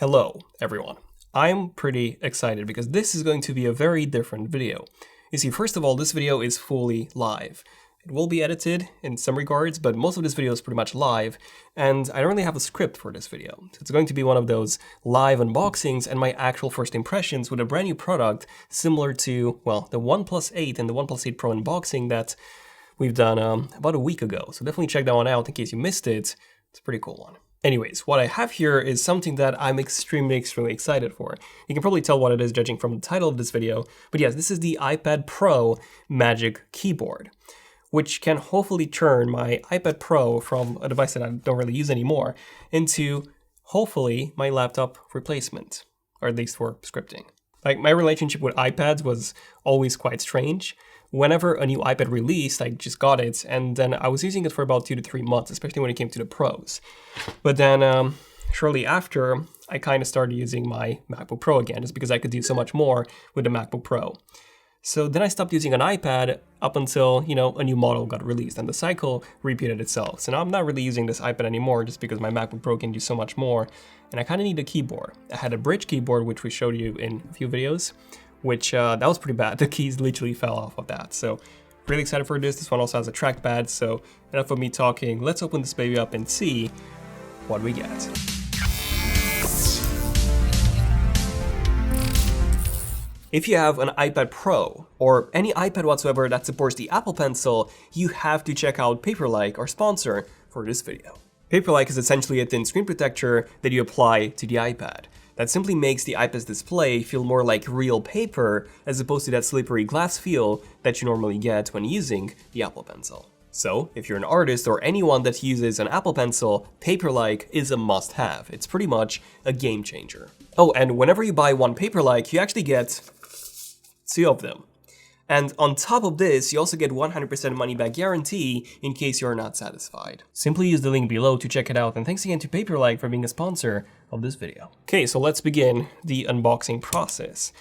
Hello, everyone. I'm pretty excited because this is going to be a very different video. You see, first of all, this video is fully live. It will be edited in some regards, but most of this video is pretty much live, and I don't really have a script for this video. So it's going to be one of those live unboxings and my actual first impressions with a brand new product similar to, well, the OnePlus 8 and the OnePlus 8 Pro unboxing that we've done about a week ago. So definitely check that one out in case you missed it. It's a pretty cool one. Anyways, what I have here is something that I'm extremely excited for. You can probably tell what it is judging from the title of this video, but yes, this is the iPad Pro Magic Keyboard, which can hopefully turn my iPad Pro from a device that I don't really use anymore into, hopefully, my laptop replacement, or at least for scripting. Like, my relationship with iPads was always quite strange. Whenever a new iPad released, I just got it, and then I was using it for about 2 to 3 months, especially when it came to the Pros. But then, shortly after, I kind of started using my MacBook Pro again, just because I could do so much more with the MacBook Pro. So then I stopped using an iPad up until, a new model got released, and the cycle repeated itself. So now I'm not really using this iPad anymore, just because my MacBook Pro can do so much more, and I kind of need a keyboard. I had a bridge keyboard, which we showed you in a few videos, which that was pretty bad. The keys literally fell off of that. So really excited for this. This one also has a trackpad. So enough of me talking. Let's open this baby up and see what we get. If you have an iPad Pro or any iPad whatsoever that supports the Apple Pencil, you have to check out Paperlike, our sponsor for this video. Paperlike is essentially a thin screen protector that you apply to the iPad. That simply makes the iPad's display feel more like real paper as opposed to that slippery glass feel that you normally get when using the Apple Pencil. So, if you're an artist or anyone that uses an Apple Pencil, Paperlike is a must-have. It's pretty much a game changer. Oh, and whenever you buy one Paperlike, you actually get 2 of them. And on top of this, you also get 100% money-back guarantee in case you're not satisfied. Simply use the link below to check it out, and thanks again to Paperlike for being a sponsor of this video. Okay, so let's begin the unboxing process.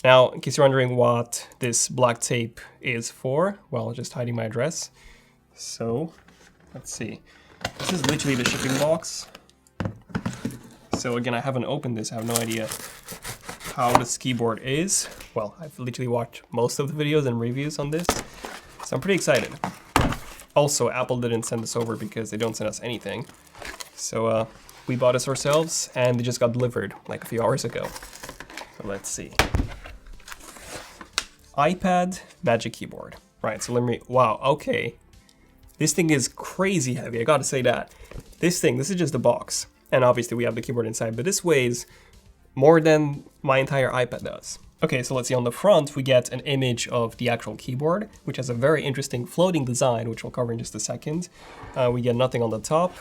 Now, in case you're wondering what this black tape is for, well, just hiding my address. So, let's see. This is literally the shipping box. So again, I haven't opened this, I have no idea how this keyboard is. Well, I've literally watched most of the videos and reviews on this, so I'm pretty excited. Also, Apple didn't send this over because they don't send us anything. So we bought this ourselves, and it just got delivered like a few hours ago. So let's see. iPad Magic Keyboard. Right, so wow, okay. This thing is crazy heavy, I gotta say that. This is just a box. And obviously we have the keyboard inside, but this weighs more than my entire iPad does. Okay, so let's see, on the front we get an image of the actual keyboard, which has a very interesting floating design, which we'll cover in just a second. We get nothing on the top,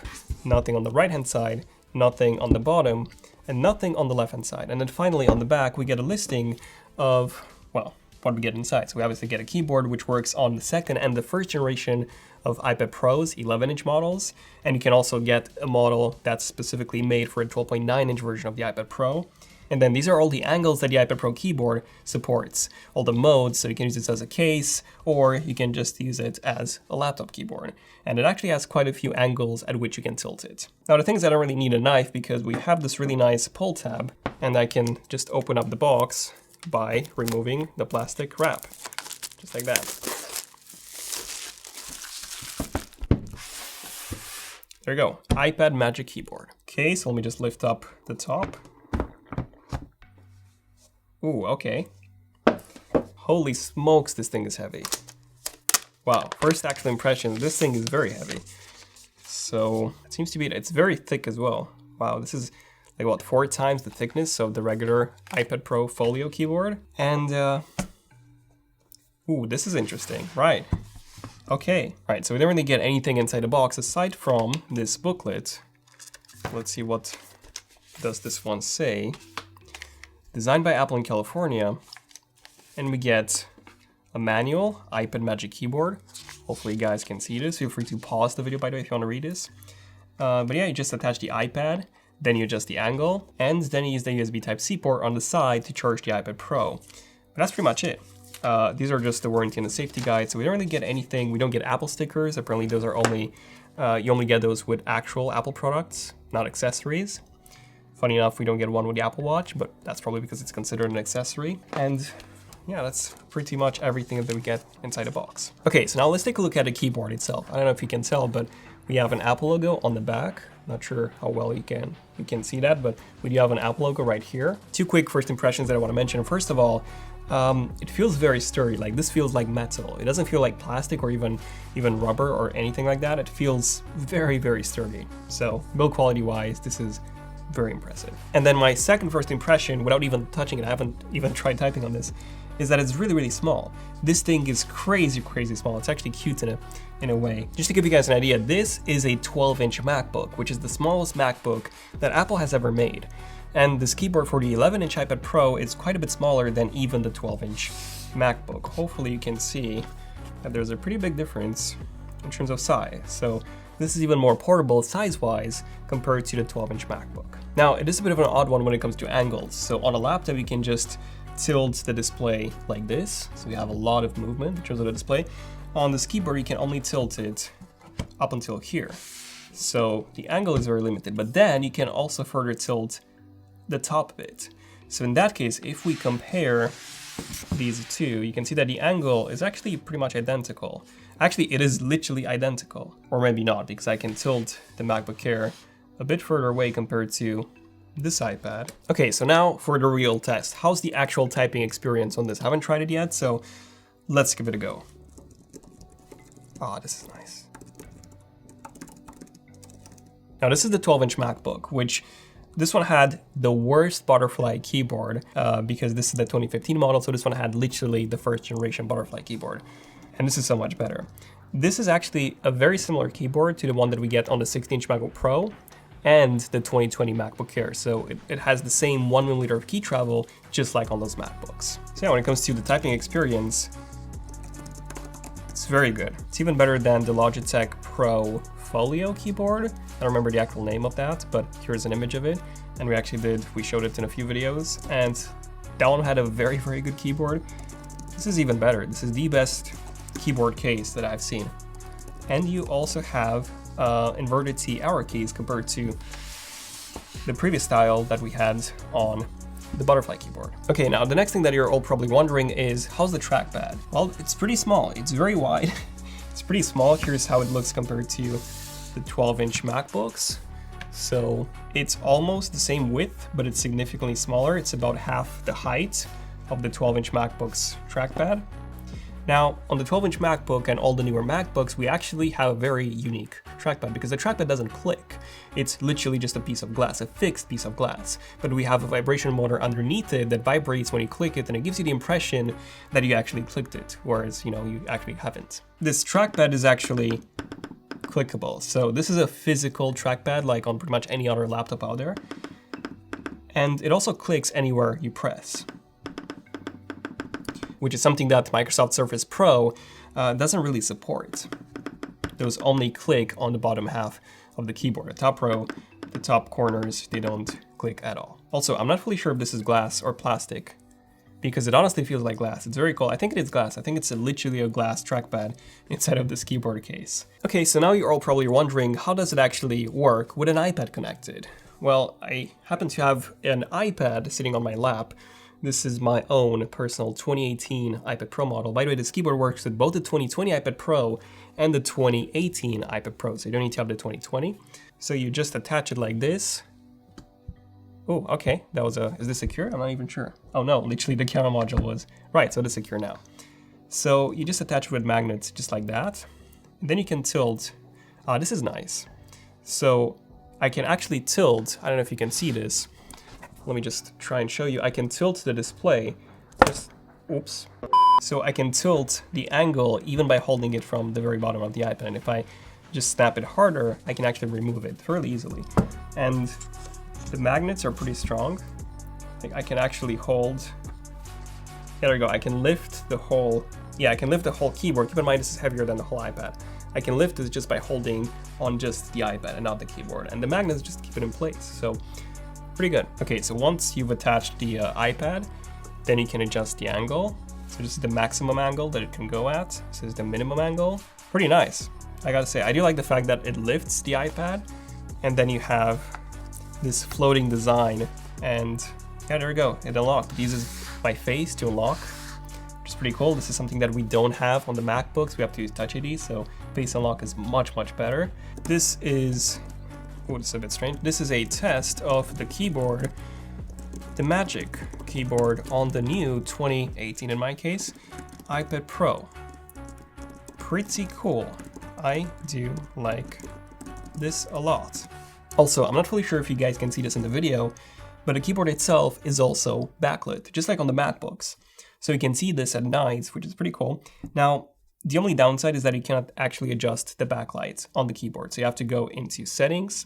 nothing on the right-hand side, nothing on the bottom, and nothing on the left-hand side. And then finally on the back we get a listing of, well, what we get inside. So we obviously get a keyboard which works on the second and the first generation of iPad Pros, 11-inch models, and you can also get a model that's specifically made for a 12.9-inch version of the iPad Pro. And then these are all the angles that the iPad Pro keyboard supports, all the modes, so you can use this as a case, or you can just use it as a laptop keyboard. And it actually has quite a few angles at which you can tilt it. Now the thing is, I don't really need a knife because we have this really nice pull tab, and I can just open up the box by removing the plastic wrap, just like that. There you go, iPad Magic Keyboard. Okay, so let me just lift up the top. Ooh, okay. Holy smokes, this thing is heavy. Wow, first actual impression, this thing is very heavy. So, it seems to be, it's very thick as well. Wow, this is like what, 4 times the thickness of the regular iPad Pro Folio keyboard. And, ooh, this is interesting, right. Okay, right, so we don't really get anything inside the box aside from this booklet. Let's see, what does this one say? Designed by Apple in California. And we get a manual, iPad Magic Keyboard. Hopefully you guys can see this. Feel free to pause the video, by the way, if you want to read this. But yeah, you just attach the iPad, then you adjust the angle, and then you use the USB Type-C port on the side to charge the iPad Pro. But that's pretty much it. These are just the warranty and the safety guide, so we don't really get anything. We don't get Apple stickers. Apparently those are only, you only get those with actual Apple products, not accessories. Funny enough, we don't get one with the Apple Watch, but that's probably because it's considered an accessory. And yeah, that's pretty much everything that we get inside the box. Okay, so now let's take a look at the keyboard itself. I don't know if you can tell, but we have an Apple logo on the back. Not sure how well you can see that, but we do have an Apple logo right here. Two quick first impressions that I want to mention. First of all, it feels very sturdy. Like, this feels like metal. It doesn't feel like plastic or even rubber or anything like that. It feels very, very sturdy. So build quality wise, this is very impressive. And then my second first impression, without even touching it, I haven't even tried typing on this, is that it's really, really small. This thing is crazy, crazy small. It's actually cute in a way. Just to give you guys an idea, this is a 12-inch MacBook, which is the smallest MacBook that Apple has ever made. And this keyboard for the 11-inch iPad Pro is quite a bit smaller than even the 12-inch MacBook. Hopefully you can see that there's a pretty big difference in terms of size. So this is even more portable size-wise compared to the 12-inch MacBook. Now, it is a bit of an odd one when it comes to angles. So on a laptop, you can just tilt the display like this. So you have a lot of movement in terms of the display. On this keyboard, you can only tilt it up until here. So the angle is very limited, but then you can also further tilt the top bit. So in that case, if we compare these two, you can see that the angle is actually pretty much identical. Actually, it is literally identical, or maybe not, because I can tilt the MacBook Air a bit further away compared to this iPad. Okay, so now for the real test. How's the actual typing experience on this? I haven't tried it yet, so let's give it a go. Ah, this is nice. Now this is the 12-inch MacBook, which this one had the worst butterfly keyboard because this is the 2015 model, so this one had literally the first generation butterfly keyboard. And this is so much better. This is actually a very similar keyboard to the one that we get on the 16-inch MacBook Pro and the 2020 MacBook Air. So it has the same 1mm of key travel, just like on those MacBooks. So yeah, when it comes to the typing experience, it's very good. It's even better than the Logitech Pro Folio keyboard. I don't remember the actual name of that, but here's an image of it. And we showed it in a few videos, and that one had a very, very good keyboard. This is even better. This is the best keyboard case that I've seen. And you also have inverted T arrow keys compared to the previous style that we had on the butterfly keyboard. Okay, now the next thing that you're all probably wondering is, how's the trackpad? Well, it's pretty small. It's very wide. It's pretty small. Here's how it looks compared to the 12-inch MacBooks. So it's almost the same width, but it's significantly smaller. It's about half the height of the 12-inch MacBook's trackpad. Now, on the 12-inch MacBook and all the newer MacBooks, we actually have a very unique trackpad because the trackpad doesn't click. It's literally just a piece of glass, a fixed piece of glass. But we have a vibration motor underneath it that vibrates when you click it, and it gives you the impression that you actually clicked it, whereas, you actually haven't. This trackpad is actually clickable. So this is a physical trackpad like on pretty much any other laptop out there. And it also clicks anywhere you press, which is something that Microsoft Surface Pro doesn't really support. Those only click on the bottom half of the keyboard. The top row, the top corners, they don't click at all. Also, I'm not fully sure if this is glass or plastic, because it honestly feels like glass. It's very cool. I think it is glass. I think it's literally a glass trackpad inside of this keyboard case. Okay, so now you're all probably wondering, how does it actually work with an iPad connected? Well, I happen to have an iPad sitting on my lap. This is my own personal 2018 iPad Pro model. By the way, this keyboard works with both the 2020 iPad Pro and the 2018 iPad Pro, so you don't need to have the 2020. So you just attach it like this. Oh, okay, is this secure? I'm not even sure. Oh no, literally the camera module was, right, so it is secure now. So you just attach it with magnets just like that. And then you can tilt. This is nice. So I can actually tilt, I don't know if you can see this. Let me just try and show you. I can tilt the display, oops. So I can tilt the angle even by holding it from the very bottom of the iPad. And if I just snap it harder, I can actually remove it fairly easily. And the magnets are pretty strong. I can actually hold, there we go. I can lift the whole, I can lift the whole keyboard. Keep in mind, this is heavier than the whole iPad. I can lift it just by holding on just the iPad and not the keyboard. And the magnets just keep it in place. So pretty good. Okay, so once you've attached the iPad, then you can adjust the angle. So this is the maximum angle that it can go at. This is the minimum angle. Pretty nice. I gotta say, I do like the fact that it lifts the iPad, and then you have this floating design, and yeah, there we go, it unlocked. It uses my face to unlock, which is pretty cool. This is something that we don't have on the MacBooks. We have to use Touch ID, so face unlock is much better. This is, oh, it's a bit strange. This is a test of the keyboard, the Magic keyboard on the new 2018, in my case, iPad Pro. Pretty cool. I do like this a lot. Also, I'm not fully sure if you guys can see this in the video, but the keyboard itself is also backlit, just like on the MacBooks. So you can see this at night, which is pretty cool. Now, the only downside is that you cannot actually adjust the backlight on the keyboard. So you have to go into Settings,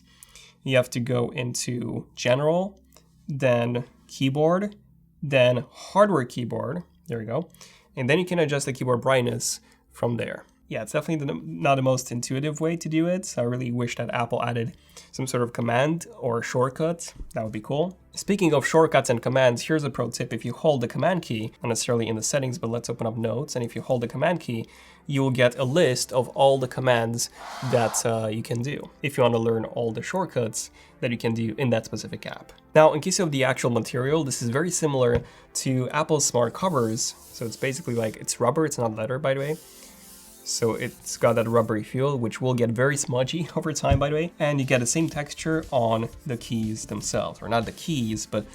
you have to go into General, then Keyboard, then Hardware Keyboard, there we go. And then you can adjust the keyboard brightness from there. Yeah, it's definitely not the most intuitive way to do it. I really wish that Apple added some sort of command or shortcut. That would be cool. Speaking of shortcuts and commands, here's a pro tip. If you hold the command key, not necessarily in the settings, but let's open up Notes. And if you hold the command key, you will get a list of all the commands that you can do if you want to learn all the shortcuts that you can do in that specific app. Now, in case of the actual material, this is very similar to Apple's smart covers. So it's basically like, it's rubber, it's not leather, by the way. So it's got that rubbery feel, which will get very smudgy over time, by the way. And you get the same texture on the keys themselves, or not the keys, but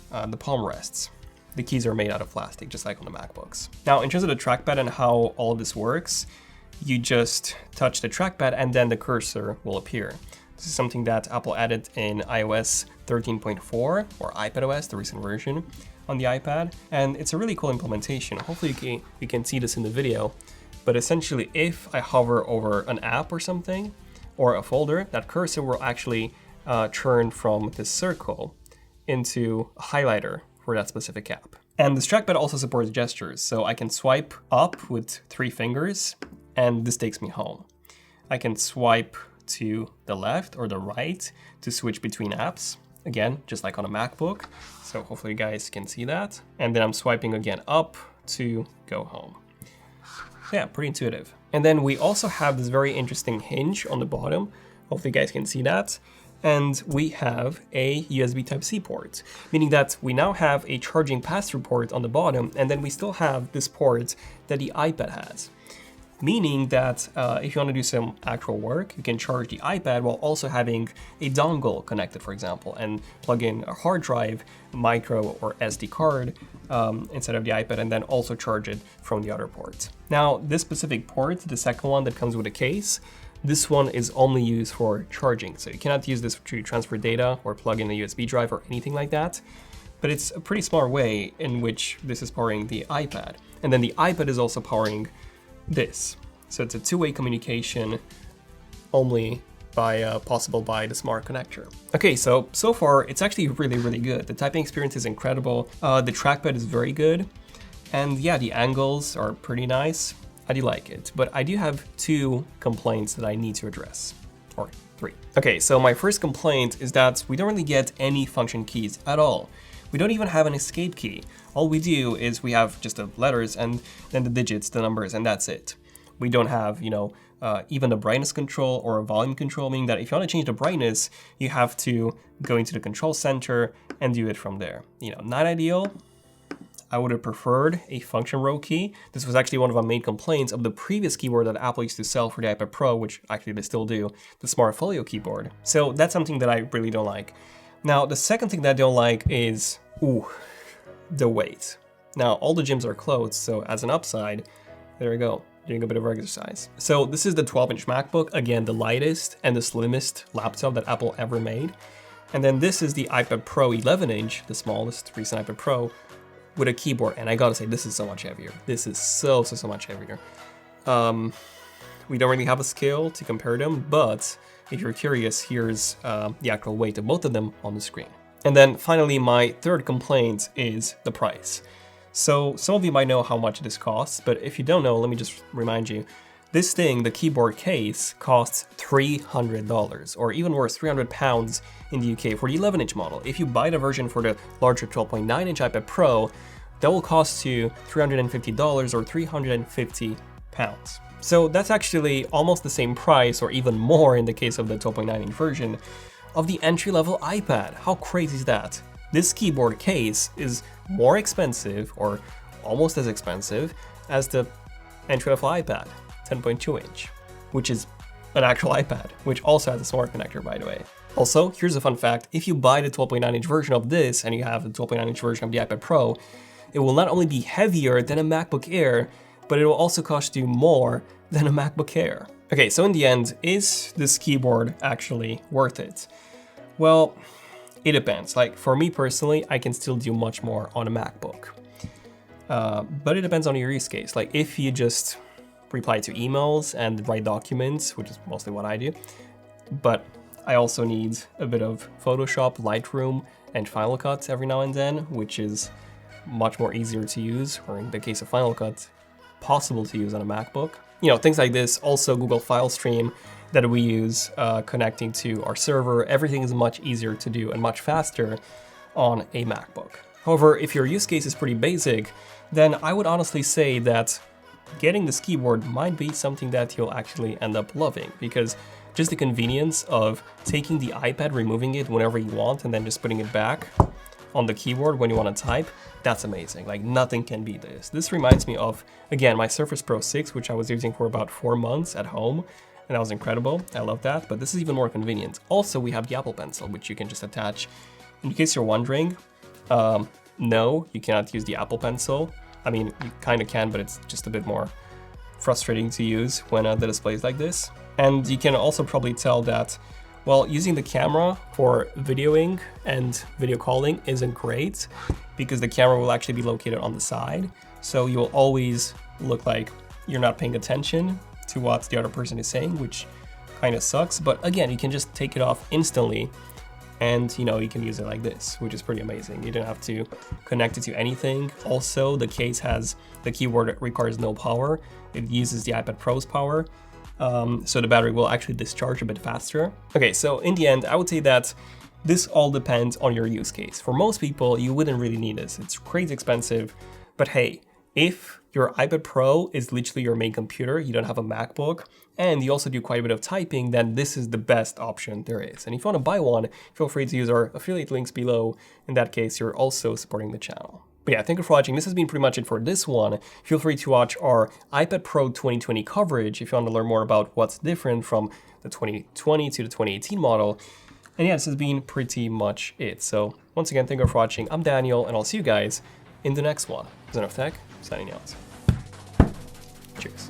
the palm rests. The keys are made out of plastic, just like on the MacBooks. Now, in terms of the trackpad and how all of this works, you just touch the trackpad and then the cursor will appear. This is something that Apple added in iOS 13.4 or iPadOS, the recent version on the iPad. And it's a really cool implementation. Hopefully you can see this in the video. But essentially, if I hover over an app or something, or a folder, that cursor will actually turn from this circle into a highlighter for that specific app. And this trackpad also supports gestures, so I can swipe up with 3 fingers, and this takes me home. I can swipe to the left or the right to switch between apps, again, just like on a MacBook, so hopefully you guys can see that. And then I'm swiping again up to go home. Yeah, pretty intuitive. And then we also have this very interesting hinge on the bottom. Hopefully you guys can see that. And we have a USB Type-C port, meaning that we now have a charging pass-through port on the bottom, and then we still have this port that the iPad has. Meaning that if you want to do some actual work, you can charge the iPad while also having a dongle connected, for example, and plug in a hard drive, micro or SD card instead of the iPad, and then also charge it from the other port. Now, this specific port, the second one that comes with a case, this one is only used for charging. So you cannot use this to transfer data or plug in a USB drive or anything like that. But it's a pretty smart way in which this is powering the iPad. And then the iPad is also powering this. So it's a two-way communication only possible by the smart connector. Okay, so far it's actually really good. The typing experience is incredible. The trackpad is very good. And yeah, the angles are pretty nice. I do like it, but I do have 2 complaints that I need to address, or 3. Okay, so my first complaint is that we don't really get any function keys at all. We don't even have an escape key. All we do is we have just the letters and then the digits, the numbers, and that's it. We don't have, even a brightness control or a volume control, meaning that if you want to change the brightness, you have to go into the control center and do it from there. Not ideal. I would have preferred a function row key. This was actually one of our main complaints of the previous keyboard that Apple used to sell for the iPad Pro, which actually they still do, the Smart Folio keyboard. So that's something that I really don't like. Now, the second thing that I don't like is, the weight. Now, all the gyms are closed, so as an upside, there we go, doing a bit of exercise. So this is the 12-inch MacBook, again, the lightest and the slimmest laptop that Apple ever made. And then this is the iPad Pro 11-inch, the smallest recent iPad Pro, with a keyboard, and I gotta say, this is so much heavier. This is so much heavier. We don't really have a scale to compare them, but if you're curious, here's the actual weight of both of them on the screen. And then finally, my third complaint is the price. So some of you might know how much this costs, but if you don't know, let me just remind you. This thing, the keyboard case, costs $300, or even worse, £300 in the UK for the 11-inch model. If you buy the version for the larger 12.9-inch iPad Pro, that will cost you $350 or £350. So that's actually almost the same price, or even more in the case of the 12.9-inch version, of the entry-level iPad. How crazy is that? This keyboard case is more expensive, or almost as expensive, as the entry-level iPad, 10.2 inch, which is an actual iPad, which also has a smart connector, by the way. Also, here's a fun fact: if you buy the 12.9 inch version of this and you have the 12.9 inch version of the iPad Pro, it will not only be heavier than a MacBook Air, but it will also cost you more than a MacBook Air. Okay, so in the end, is this keyboard actually worth it? Well, it depends. Like, for me personally, I can still do much more on a MacBook. But it depends on your use case. Like, if you just reply to emails and write documents, which is mostly what I do, but I also need a bit of Photoshop, Lightroom, and Final Cut every now and then, which is much more easier to use, or in the case of Final Cut, possible to use on a MacBook. You know, things like this, also Google File Stream that we use connecting to our server, everything is much easier to do and much faster on a MacBook. However, if your use case is pretty basic, then I would honestly say that getting this keyboard might be something that you'll actually end up loving, because just the convenience of taking the iPad, removing it whenever you want, and then just putting it back on the keyboard when you want to type, that's amazing. Like, nothing can beat this. This reminds me of, again, my Surface Pro 6, which I was using for about 4 months at home, and that was incredible. I love that, but this is even more convenient. Also, we have the Apple Pencil, which you can just attach. In case you're wondering, no, you cannot use the Apple Pencil. I mean, you kind of can, but it's just a bit more frustrating to use when the display is like this. And you can also probably tell that, well, using the camera for videoing and video calling isn't great, because the camera will actually be located on the side. So you'll always look like you're not paying attention to what the other person is saying, which kind of sucks. But again, you can just take it off instantly, and you know, you can use it like this, which is pretty amazing. You don't have to connect it to anything. Also, the case has, the keyboard requires no power. It uses the iPad Pro's power. So the battery will actually discharge a bit faster. Okay, so in the end, I would say that this all depends on your use case. For most people, you wouldn't really need this. It's crazy expensive, but hey, if your iPad Pro is literally your main computer, you don't have a MacBook, and you also do quite a bit of typing, then this is the best option there is. And if you want to buy one, feel free to use our affiliate links below. In that case, you're also supporting the channel. But yeah, thank you for watching. This has been pretty much it for this one. Feel free to watch our iPad Pro 2020 coverage if you want to learn more about what's different from the 2020 to the 2018 model. And yeah, this has been pretty much it. So once again, thank you for watching. I'm Daniel, and I'll see you guys in the next one. ZONEofTECH, signing out. Cheers.